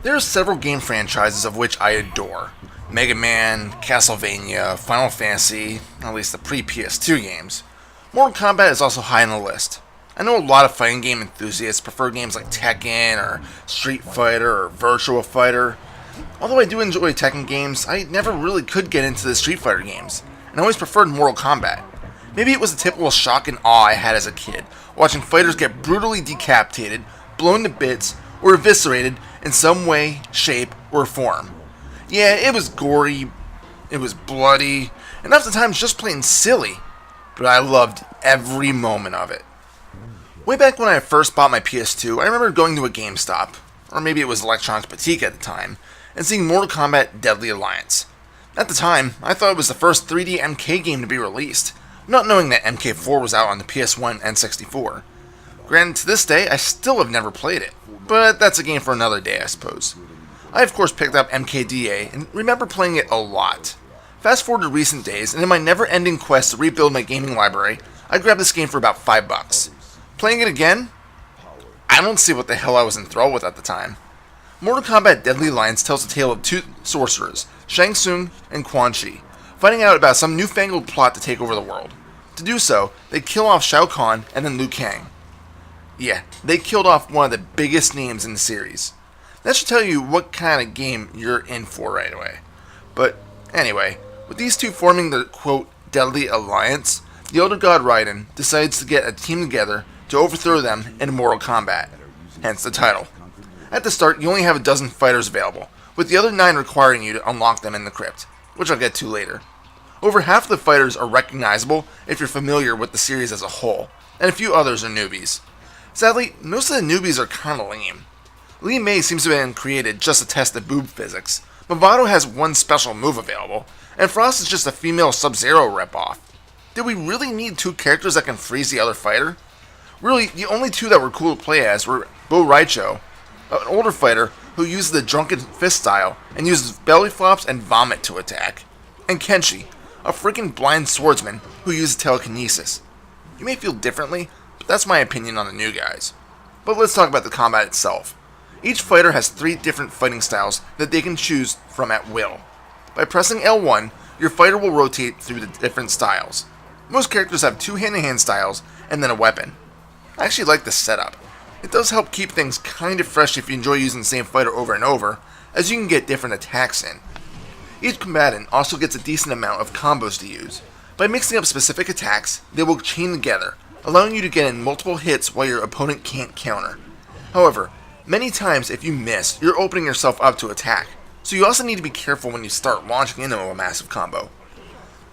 There are several game franchises of which I adore. Mega Man, Castlevania, Final Fantasy, at least the pre-PS2 games. Mortal Kombat is also high on the list. I know a lot of fighting game enthusiasts prefer games like Tekken, or Street Fighter, or Virtua Fighter. Although I do enjoy Tekken games, I never really could get into the Street Fighter games, and I always preferred Mortal Kombat. Maybe it was the typical shock and awe I had as a kid, watching fighters get brutally decapitated, blown to bits, or eviscerated in some way, shape, or form. Yeah, it was gory, it was bloody, and oftentimes just plain silly, but I loved every moment of it. Way back when I first bought my PS2, I remember going to a GameStop, or maybe it was Electronics Boutique at the time, and seeing Mortal Kombat Deadly Alliance. At the time, I thought it was the first 3D MK game to be released, not knowing that MK4 was out on the PS1 and 64. Granted, to this day, I still have never played it, but that's a game for another day, I suppose. I of course picked up MKDA and remember playing it a lot. Fast forward to recent days, and in my never-ending quest to rebuild my gaming library, I grabbed this game for about $5. Playing it again? I don't see what the hell I was enthralled with at the time. Mortal Kombat Deadly Alliance tells the tale of two sorcerers, Shang Tsung and Quan Chi, finding out about some newfangled plot to take over the world. To do so, they kill off Shao Kahn and then Liu Kang. Yeah, they killed off one of the biggest names in the series. That should tell you what kind of game you're in for right away. But anyway, with these two forming the quote Deadly Alliance, the Elder God Raiden decides to get a team together to overthrow them in Mortal Kombat, hence the title. At the start, you only have a dozen fighters available, with the other 9 requiring you to unlock them in the crypt, which I'll get to later. Over half of the fighters are recognizable if you're familiar with the series as a whole, and a few others are newbies. Sadly, most of the newbies are kinda lame. Li Mei seems to have been created just to test the boob physics, Movado has one special move available, and Frost is just a female Sub-Zero ripoff. Did we really need 2 characters that can freeze the other fighter? Really, the only 2 that were cool to play as were Bo Raicho, an older fighter who uses the drunken fist style and uses belly flops and vomit to attack, and Kenshi, a freaking blind swordsman who uses telekinesis. You may feel differently, but that's my opinion on the new guys. But let's talk about the combat itself. Each fighter has 3 different fighting styles that they can choose from at will. By pressing L1, your fighter will rotate through the different styles. Most characters have 2 hand-to-hand styles and then a weapon. I actually like this setup. It does help keep things kind of fresh if you enjoy using the same fighter over and over, as you can get different attacks in. Each combatant also gets a decent amount of combos to use. By mixing up specific attacks, they will chain together, allowing you to get in multiple hits while your opponent can't counter. However, many times if you miss, you're opening yourself up to attack, so you also need to be careful when you start launching into a massive combo.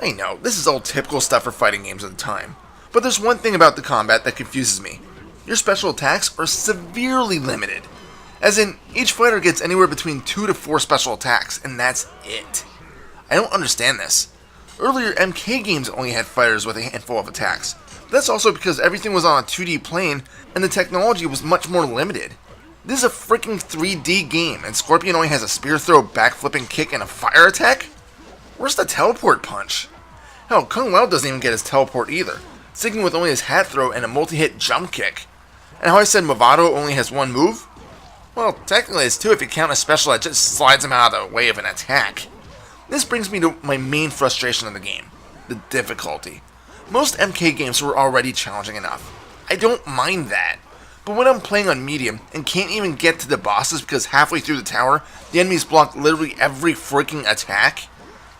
I know, this is all typical stuff for fighting games at the time, but there's one thing about the combat that confuses me. Your special attacks are severely limited. As in, each fighter gets anywhere between 2 to 4 special attacks, and that's it. I don't understand this. Earlier MK games only had fighters with a handful of attacks, but that's also because everything was on a 2D plane, and the technology was much more limited. This is a freaking 3D game, and Scorpion only has a spear throw, backflipping kick, and a fire attack? Where's the teleport punch? Hell, Kung Lao doesn't even get his teleport either, sticking with only his hat throw and a multi-hit jump kick. And how I said Movado only has 1 move? Well, technically it's 2 if you count a special that just slides him out of the way of an attack. This brings me to my main frustration of the game, the difficulty. Most MK games were already challenging enough. I don't mind that. But when I'm playing on medium and can't even get to the bosses because halfway through the tower, the enemies block literally every freaking attack,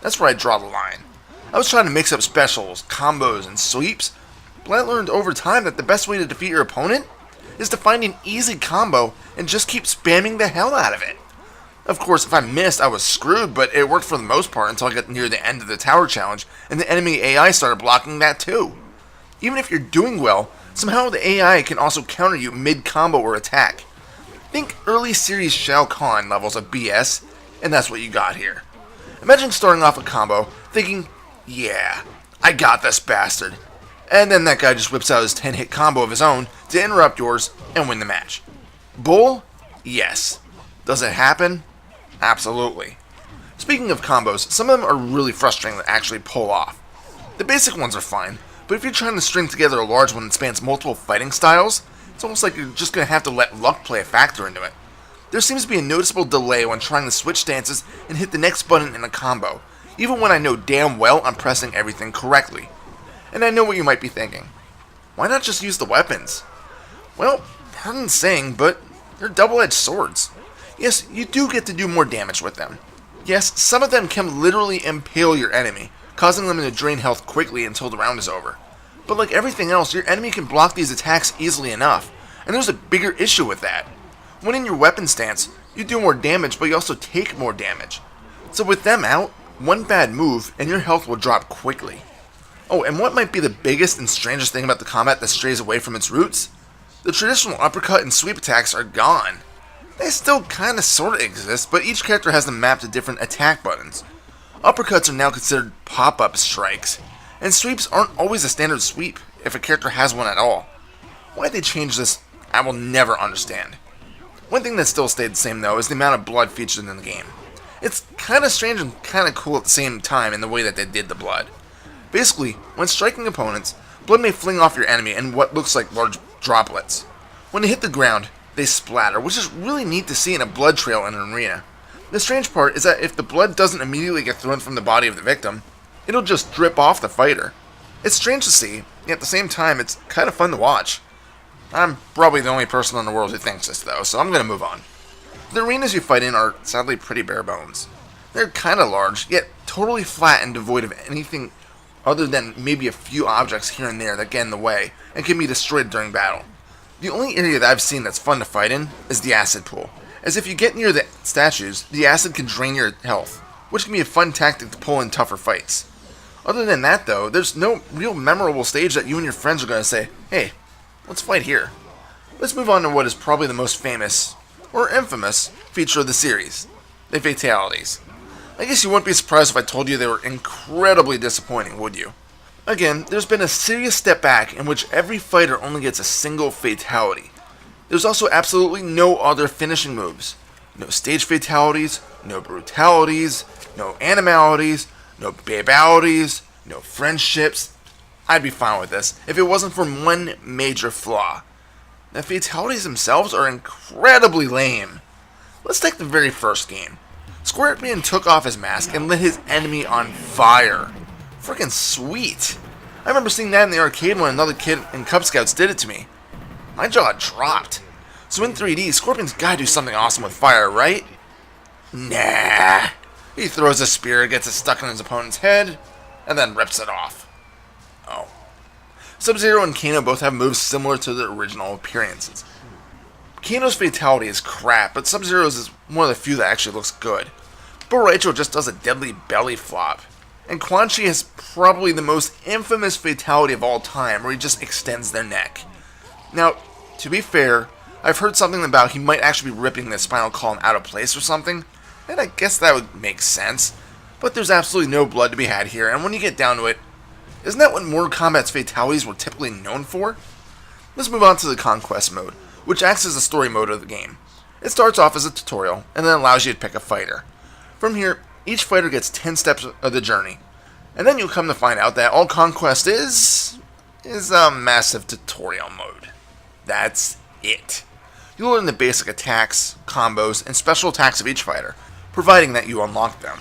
that's where I draw the line. I was trying to mix up specials, combos, and sweeps, but I learned over time that the best way to defeat your opponent is to find an easy combo and just keep spamming the hell out of it. Of course, if I missed, I was screwed, but it worked for the most part until I got near the end of the tower challenge, and the enemy AI started blocking that too. Even if you're doing well, somehow the AI can also counter you mid-combo or attack. Think early series Shao Kahn levels of BS, and that's what you got here. Imagine starting off a combo, thinking, yeah, I got this bastard. And then that guy just whips out his 10-hit combo of his own to interrupt yours and win the match. Bull? Yes. Does it happen? Absolutely. Speaking of combos, some of them are really frustrating to actually pull off. The basic ones are fine, but if you're trying to string together a large one that spans multiple fighting styles, it's almost like you're just going to have to let luck play a factor into it. There seems to be a noticeable delay when trying to switch stances and hit the next button in a combo, even when I know damn well I'm pressing everything correctly. And I know what you might be thinking. Why not just use the weapons? Well, pardon saying, but they're double-edged swords. Yes, you do get to do more damage with them. Yes, some of them can literally impale your enemy, causing them to drain health quickly until the round is over. But like everything else, your enemy can block these attacks easily enough, and there's a bigger issue with that. When in your weapon stance, you do more damage, but you also take more damage. So with them out, one bad move, and your health will drop quickly. Oh, and what might be the biggest and strangest thing about the combat that strays away from its roots? The traditional uppercut and sweep attacks are gone. They still kinda sorta exist, but each character has them mapped to different attack buttons. Uppercuts are now considered pop-up strikes, and sweeps aren't always a standard sweep, if a character has one at all. Why they changed this, I will never understand. One thing that still stayed the same though is the amount of blood featured in the game. It's kinda strange and kinda cool at the same time in the way that they did the blood. Basically, when striking opponents, blood may fling off your enemy in what looks like large droplets. When they hit the ground, they splatter, which is really neat to see in a blood trail in an arena. The strange part is that if the blood doesn't immediately get thrown from the body of the victim, it'll just drip off the fighter. It's strange to see, yet at the same time it's kinda fun to watch. I'm probably the only person in the world who thinks this though, so I'm gonna move on. The arenas you fight in are sadly pretty bare bones. They're kinda large, yet totally flat and devoid of anything other than maybe a few objects here and there that get in the way and can be destroyed during battle. The only area that I've seen that's fun to fight in is the acid pool, as if you get near the statues, the acid can drain your health, which can be a fun tactic to pull in tougher fights. Other than that though, there's no real memorable stage that you and your friends are going to say, hey, let's fight here. Let's move on to what is probably the most famous, or infamous, feature of the series, the fatalities. I guess you wouldn't be surprised if I told you they were incredibly disappointing, would you? Again, there's been a serious step back in which every fighter only gets a single fatality. There's also absolutely no other finishing moves. No stage fatalities, no brutalities, no animalities, no babalities, no friendships. I'd be fine with this if it wasn't for one major flaw. The fatalities themselves are incredibly lame. Let's take the very first game. Scorpion took off his mask and lit his enemy on fire. Freaking sweet. I remember seeing that in the arcade when another kid in Cub Scouts did it to me. My jaw dropped. So in 3D, Scorpion's gotta do something awesome with fire, right? Nah. He throws a spear, gets it stuck in his opponent's head, and then rips it off. Oh. Sub-Zero and Kano both have moves similar to their original appearances. Kano's fatality is crap, but Sub-Zero's is one of the few that actually looks good. Boraicho just does a deadly belly flop. And Quan Chi has probably the most infamous fatality of all time, where he just extends their neck. Now, to be fair, I've heard something about he might actually be ripping the spinal column out of place or something, and I guess that would make sense. But there's absolutely no blood to be had here, and when you get down to it, isn't that what Mortal Kombat's fatalities were typically known for? Let's move on to the Conquest mode, which acts as the story mode of the game. It starts off as a tutorial, and then allows you to pick a fighter. From here, each fighter gets 10 steps of the journey, and then you'll come to find out that all Conquest is a massive tutorial mode. That's it. You'll learn the basic attacks, combos, and special attacks of each fighter, providing that you unlock them.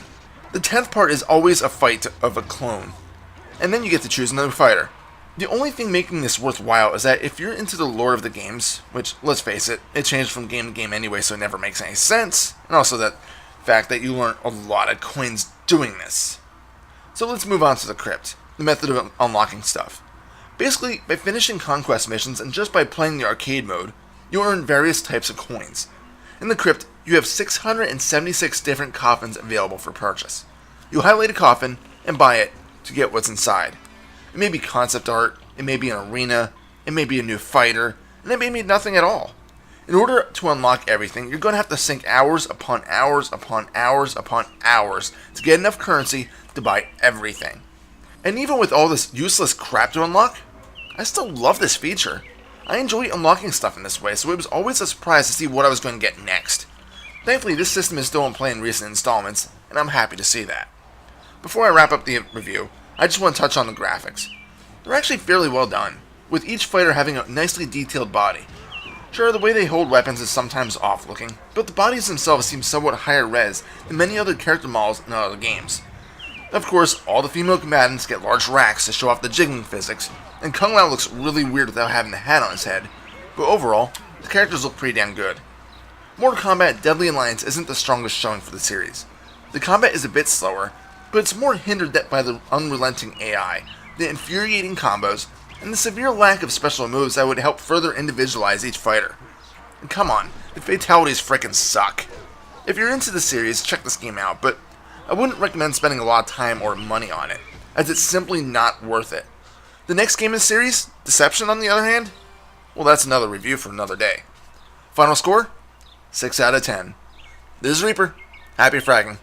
The 10th part is always a fight of a clone, and then you get to choose another fighter. The only thing making this worthwhile is that if you're into the lore of the games, which, let's face it, it changed from game to game anyway, so it never makes any sense, and also that fact that you learn a lot of coins doing this. So let's move on to the crypt, the method of unlocking stuff. Basically, by finishing conquest missions and just by playing the arcade mode, you earn various types of coins. In the crypt, you have 676 different coffins available for purchase. You highlight a coffin and buy it to get what's inside. It may be concept art, it may be an arena, it may be a new fighter, and it may be nothing at all. In order to unlock everything, you're going to have to sink hours upon hours upon hours upon hours to get enough currency to buy everything. And even with all this useless crap to unlock, I still love this feature. I enjoy unlocking stuff in this way, so it was always a surprise to see what I was going to get next. Thankfully, this system is still in play in recent installments, and I'm happy to see that. Before I wrap up the review, I just want to touch on the graphics. They're actually fairly well done, with each fighter having a nicely detailed body. Sure, the way they hold weapons is sometimes off-looking, but the bodies themselves seem somewhat higher res than many other character models in other games. Of course, all the female combatants get large racks to show off the jiggling physics, and Kung Lao looks really weird without having the hat on his head, but overall, the characters look pretty damn good. Mortal Kombat Deadly Alliance isn't the strongest showing for the series. The combat is a bit slower, but it's more hindered by the unrelenting AI, the infuriating combos, and the severe lack of special moves that would help further individualize each fighter. And come on, the fatalities frickin' suck. If you're into the series, check this game out, but I wouldn't recommend spending a lot of time or money on it, as it's simply not worth it. The next game in the series, Deception on the other hand, well, that's another review for another day. Final score? 6 out of 10. This is Reaper. Happy fragging.